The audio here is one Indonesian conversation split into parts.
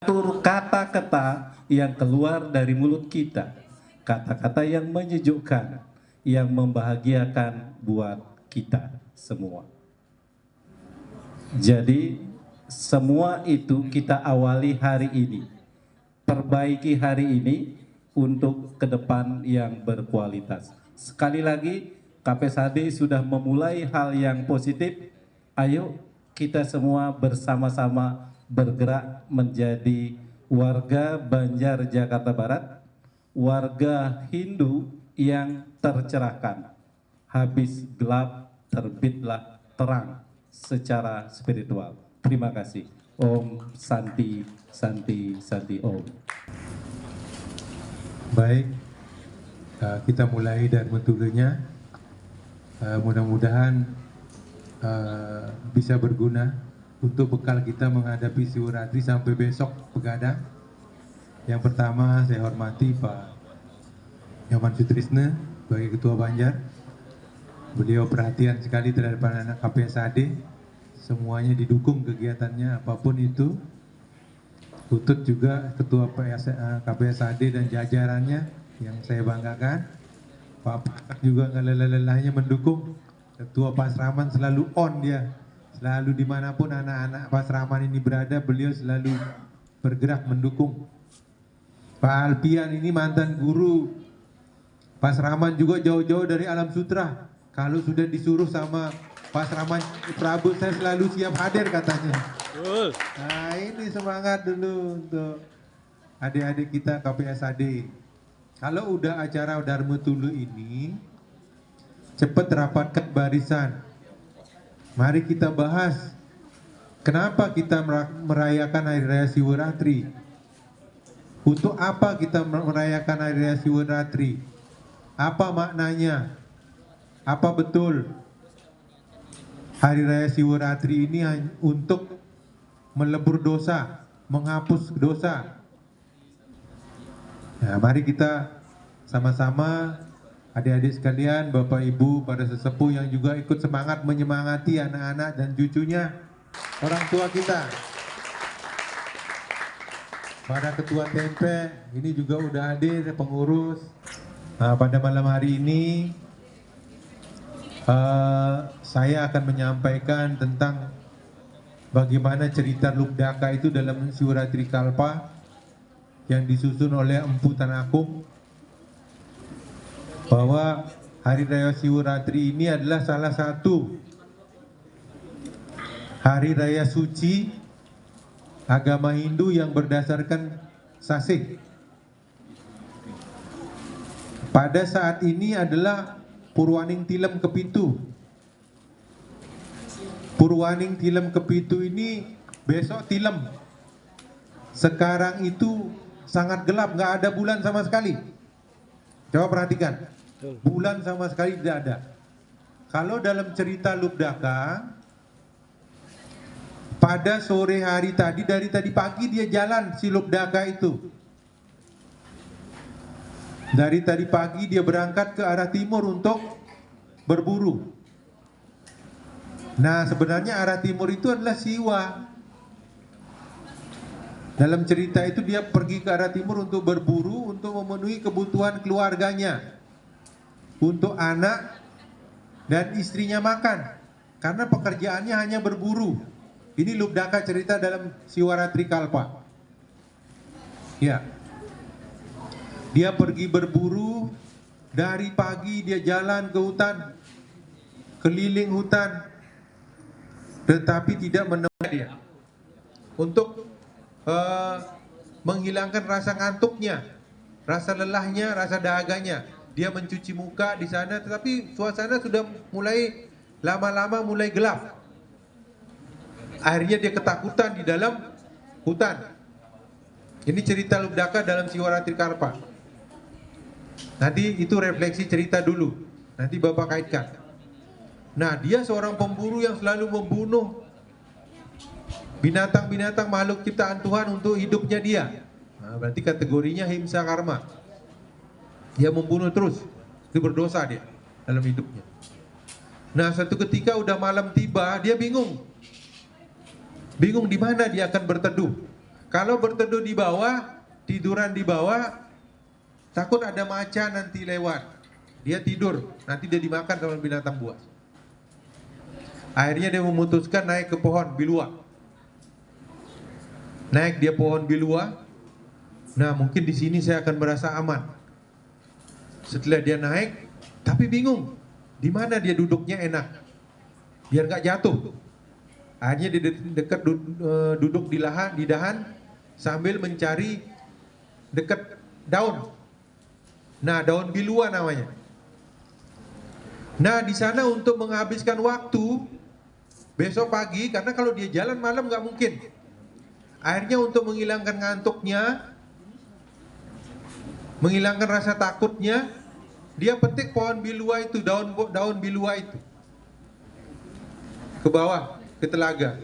Atur kata-kata yang keluar dari mulut kita, kata-kata yang menyejukkan, yang membahagiakan buat kita semua. Jadi semua itu kita awali hari ini, perbaiki hari ini untuk ke depan yang berkualitas. Sekali lagi, KPSAD sudah memulai hal yang positif. Ayo kita semua bersama-sama bergerak menjadi warga Banjar Jakarta Barat, warga Hindu yang tercerahkan. Habis gelap, terbitlah terang secara spiritual. Terima kasih. Om Santi, Santi, Santi Om. Baik, kita mulai dari metodenya. Mudah-mudahan bisa berguna untuk bekal kita menghadapi Siwaratri sampai besok begadang. Yang pertama saya hormati Pak Nyoman Sutrisna sebagai Ketua Banjar. Beliau perhatian sekali terhadap anak KPSAD, semuanya didukung kegiatannya apapun itu. Utut juga Ketua KPSAD dan jajarannya yang saya banggakan. Pak Patak juga nggak lelah-lelahnya mendukung. Ketua Pasraman selalu on dia, selalu dimanapun anak-anak Pasraman ini berada, beliau selalu bergerak mendukung. Pak Alpian ini mantan guru Pasraman juga jauh-jauh dari Alam Sutra. Kalau sudah disuruh sama Pasraman Prabu, saya selalu siap hadir katanya. Nah ini semangat dulu untuk adik-adik kita KPSAD. Kalau udah acara Dharma Tulu ini, cepat rapatkan barisan. Mari kita bahas kenapa kita merayakan Hari Raya Siwaratri. Untuk apa kita merayakan Hari Raya Siwaratri? Apa maknanya? Apa betul Hari Raya Siwaratri ini untuk melebur dosa, menghapus dosa? Nah, mari kita sama-sama adik-adik sekalian, Bapak Ibu, para sesepuh yang juga ikut semangat menyemangati anak-anak dan cucunya, orang tua kita. Para ketua TMP ini juga udah hadir, pengurus. Nah, pada malam hari ini saya akan menyampaikan tentang bagaimana cerita Lubdaka itu dalam Siwaratri Kalpa yang disusun oleh Empu Tanakung, bahwa Hari Raya Siwaratri ini adalah salah satu hari raya suci agama Hindu yang berdasarkan sasih. Pada saat ini adalah Purwaning Tilem Kepitu. Purwaning Tilem Kepitu ini besok Tilem. Sekarang itu sangat gelap, nggak ada bulan sama sekali. Coba perhatikan, bulan sama sekali tidak ada. Kalau dalam cerita Lubdaka, pada sore hari tadi, dari tadi pagi dia jalan si Lubdaka itu. Dari tadi pagi dia berangkat ke arah timur untuk berburu. Nah, sebenarnya arah timur itu adalah Siwa. Dalam cerita itu dia pergi ke arah timur untuk berburu, untuk memenuhi kebutuhan keluarganya, untuk anak dan istrinya makan, karena pekerjaannya hanya berburu. Ini Lubdaka cerita dalam Siwaratri Kalpa. Ya, dia pergi berburu, dari pagi dia jalan ke hutan, keliling hutan, tetapi tidak menemukan dia. Untuk menghilangkan rasa ngantuknya, rasa lelahnya, rasa dahaganya, dia mencuci muka di sana, tetapi suasana sudah mulai lama-lama mulai gelap. Akhirnya dia ketakutan di dalam hutan. Ini cerita Lubdaka dalam Siwaratri Kalpa. Nanti itu refleksi cerita dulu, nanti Bapak kaitkan. Nah, dia seorang pemburu yang selalu membunuh binatang-binatang makhluk ciptaan Tuhan untuk hidupnya dia. Nah, berarti kategorinya himsa karma. Dia membunuh terus, itu berdosa dia dalam hidupnya. Nah, satu ketika udah malam tiba, dia bingung. Bingung di mana dia akan berteduh. Kalau berteduh di bawah, tiduran di bawah, takut ada macan nanti lewat. Dia tidur, nanti dia dimakan sama binatang buas. Akhirnya dia memutuskan naik ke pohon bilua. Naik dia pohon bilua. Nah, mungkin di sini saya akan merasa aman. Setelah dia naik, tapi bingung di mana dia duduknya enak, biar nggak jatuh. Akhirnya dia dekat duduk di dahan sambil mencari dekat daun. Nah, daun bilua namanya. Nah, di sana untuk menghabiskan waktu besok pagi, karena kalau dia jalan malam nggak mungkin. Akhirnya untuk menghilangkan ngantuknya, menghilangkan rasa takutnya, dia petik pohon bilua itu, daun bilua itu ke bawah, ke telaga,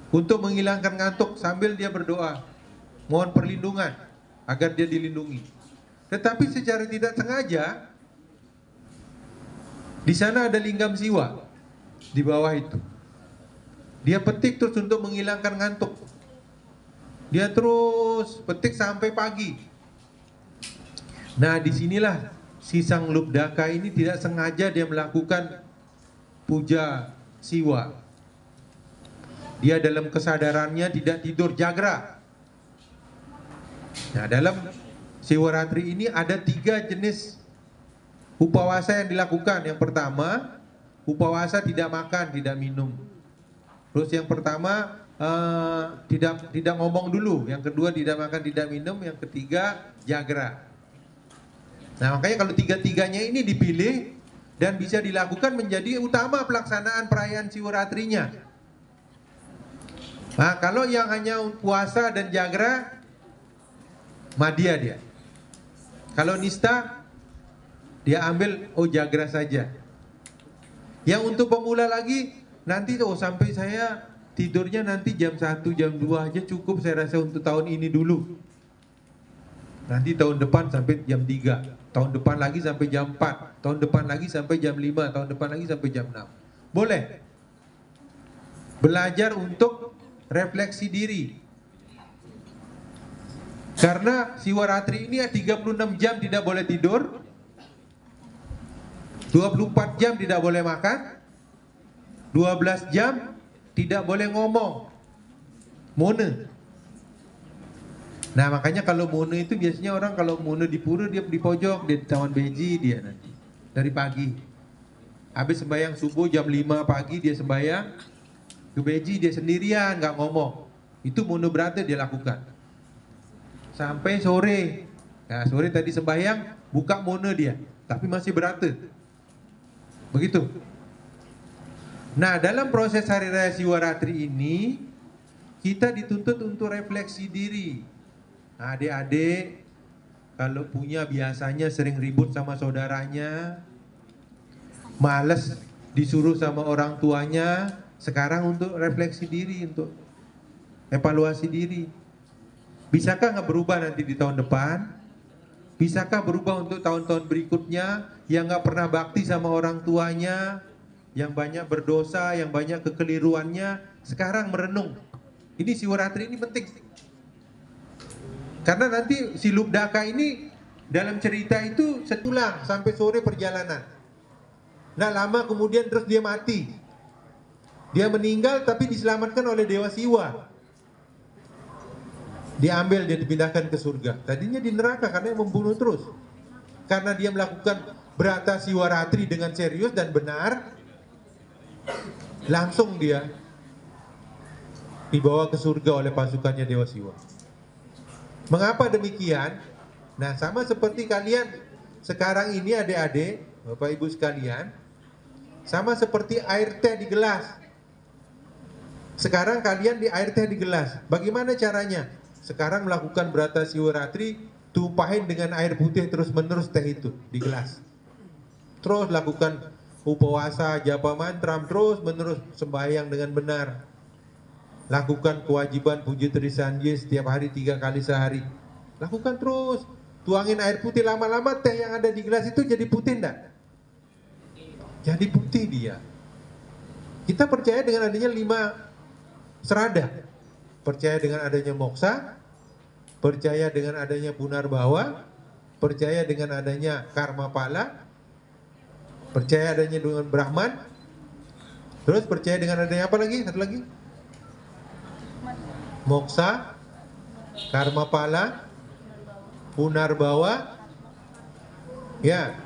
untuk menghilangkan ngantuk sambil dia berdoa, mohon perlindungan agar dia dilindungi. Tetapi secara tidak sengaja di sana ada linggam siwa di bawah itu. Dia petik terus untuk menghilangkan ngantuk. Dia terus petik sampai pagi. Nah, disinilah si sang Lubdaka ini tidak sengaja dia melakukan puja siwa. Dia dalam kesadarannya tidak tidur jagra. Nah, dalam Siwaratri ini ada 3 jenis upawasa yang dilakukan. Yang pertama, upawasa tidak makan, tidak minum. Terus yang pertama tidak ngomong dulu. Yang kedua tidak makan, tidak minum. Yang ketiga jagra. Nah, makanya kalau 3-tiganya ini dipilih dan bisa dilakukan menjadi utama pelaksanaan perayaan Siwaratrinya. Nah, kalau yang hanya puasa dan jagra, madya dia. Kalau nista, dia ambil jagra saja. Yang untuk pemula lagi, nanti sampai saya tidurnya nanti jam 1, jam 2 aja cukup saya rasa untuk tahun ini dulu. Nanti tahun depan sampai jam 3, tahun depan lagi sampai jam 4, tahun depan lagi sampai jam 5, tahun depan lagi sampai jam 6. Boleh. Belajar untuk refleksi diri. Karena Siwaratri ini 36 jam tidak boleh tidur, 24 jam tidak boleh makan, 12 jam tidak boleh ngomong. Mone. Nah, makanya kalau mone itu biasanya orang kalau mone di pura dia di pojok, dia di taman beji dia nanti dari pagi. Habis sembahyang subuh jam 5 pagi dia sembahyang ke beji, dia sendirian nggak ngomong. Itu mone berarti dia lakukan. Sampai sore. Nah, sore tadi sembahyang buka mone dia, tapi masih berarti. Begitu. Nah, dalam proses Hari Raya Siwaratri ini kita dituntut untuk refleksi diri. Nah, adik-adik kalau punya biasanya sering ribut sama saudaranya, males disuruh sama orang tuanya, sekarang untuk refleksi diri, untuk evaluasi diri. Bisakah nggak berubah nanti di tahun depan? Bisakah berubah untuk tahun-tahun berikutnya yang nggak pernah bakti sama orang tuanya, yang banyak berdosa, yang banyak kekeliruannya, sekarang merenung. Ini Siwaratri ini penting. Karena nanti si Lubdaka ini dalam cerita itu setulang sampai sore perjalanan. Nah, lama kemudian terus dia mati. Dia meninggal tapi diselamatkan oleh Dewa Siwa. Diambil, dia dipindahkan ke surga. Tadinya di neraka karena dia membunuh terus. Karena dia melakukan Brata Siwaratri dengan serius dan benar, langsung dia dibawa ke surga oleh pasukannya Dewa Siwa. Mengapa demikian? Nah, sama seperti kalian sekarang ini adik-adik, Bapak Ibu sekalian, sama seperti air teh di gelas. Sekarang kalian di air teh di gelas. Bagaimana caranya? Sekarang melakukan Brata Siwaratri, tumpahin dengan air putih terus-menerus teh itu di gelas. Terus lakukan upawasa, japa mantram, terus-menerus sembahyang dengan benar. Lakukan kewajiban puji trisanji setiap hari 3 kali sehari. Lakukan terus. Tuangin air putih, lama-lama teh yang ada di gelas itu jadi putih enggak? Jadi putih dia. Kita percaya dengan adanya 5 serada. percaya dengan adanya moksa, percaya dengan adanya punarbawa, percaya dengan adanya karma pala, percaya adanya dengan Brahman, terus percaya dengan adanya apa lagi? Satu lagi? Moksa, karma pala, punarbawa, ya,